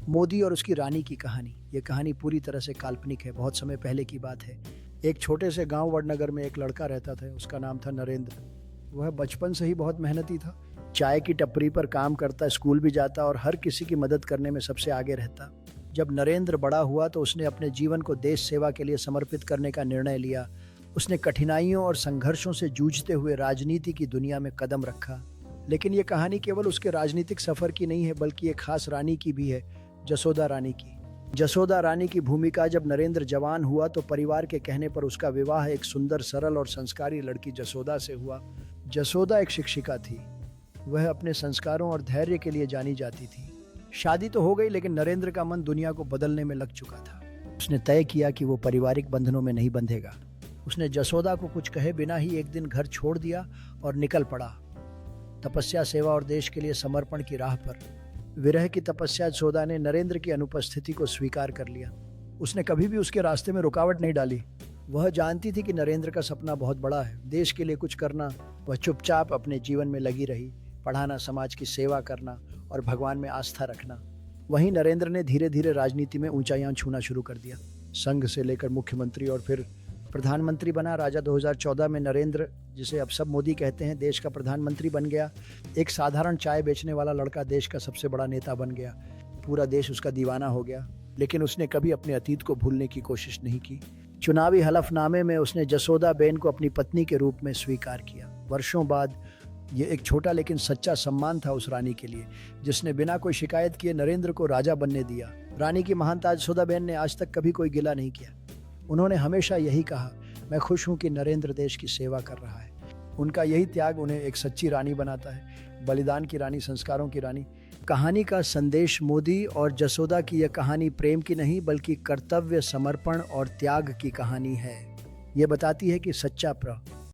मोदी और उसकी रानी की कहानी। ये कहानी पूरी तरह से काल्पनिक है, बहुत समय पहले की बात है। एक छोटे से गांव वडनगर में एक लड़का रहता था, उसका नाम था नरेंद्र। वह बचपन से ही बहुत मेहनती था। चाय की टपरी पर काम करता, स्कूल भी जाता और हर किसी की मदद करने में सबसे आगे रहता। जब नरेंद्र बड़ा हुआ तो उसने अपने जीवन को देश सेवा के लिए समर्पित करने का निर्णय लिया। उसने कठिनाइयों और संघर्षों से जूझते हुए राजनीति की दुनिया में कदम रखा। लेकिन ये कहानी केवल उसके राजनीतिक सफर की नहीं है, बल्कि एक खास रानी की भी है, जसोदा रानी की। जसोदा रानी की भूमिका। जब नरेंद्र जवान हुआ तो परिवार के कहने पर उसका विवाह एक सुंदर, सरल और संस्कारी लड़की जसोदा से हुआ। जसोदा एक शिक्षिका थी। वह अपने संस्कारों और धैर्य के लिए जानी जाती थी। शादी तो हो गई, लेकिन नरेंद्र का मन दुनिया को बदलने में लग चुका था। उसने तय किया कि वो पारिवारिक बंधनों में नहीं बंधेगा। उसने जसोदा को कुछ कहे बिना ही एक दिन घर छोड़ दिया और निकल पड़ा, तपस्या, सेवा और देश के लिए समर्पण की राह पर। विरह की तपस्या जसोदा ने नरेंद्र की अनुपस्थिति को स्वीकार कर लिया। उसने कभी भी उसके रास्ते में रुकावट नहीं डाली। वह जानती थी कि नरेंद्र का सपना बहुत बड़ा है, देश के लिए कुछ करना। वह चुपचाप अपने जीवन में लगी रही, पढ़ाना, समाज की सेवा करना और भगवान में आस्था रखना। वहीं नरेंद्र ने धीरे धीरे राजनीति में ऊंचाइयां छूना शुरू कर दिया। संघ से लेकर मुख्यमंत्री और फिर प्रधानमंत्री बना। राजा 2014 में नरेंद्र, जिसे अब सब मोदी कहते हैं, देश का प्रधानमंत्री बन गया। एक साधारण चाय बेचने वाला लड़का देश का सबसे बड़ा नेता बन गया। पूरा देश उसका दीवाना हो गया। लेकिन उसने कभी अपने अतीत को भूलने की कोशिश नहीं की। चुनावी हलफनामे में उसने जसोदा बेन को अपनी पत्नी के रूप में स्वीकार किया। वर्षों बाद ये एक छोटा लेकिन सच्चा सम्मान था उस रानी के लिए, जिसने बिना कोई शिकायत किए नरेंद्र को राजा बनने दिया। रानी की महानता जसोदा बेन ने आज तक कभी कोई गिला नहीं किया। उन्होंने हमेशा यही कहा, मैं खुश हूं कि नरेंद्र देश की सेवा कर रहा है। उनका यही त्याग उन्हें एक सच्ची रानी बनाता है, बलिदान की रानी, संस्कारों की रानी। कहानी का संदेश मोदी और जसोदा की यह कहानी प्रेम की नहीं, बल्कि कर्तव्य, समर्पण और त्याग की कहानी है। यह बताती है कि सच्चा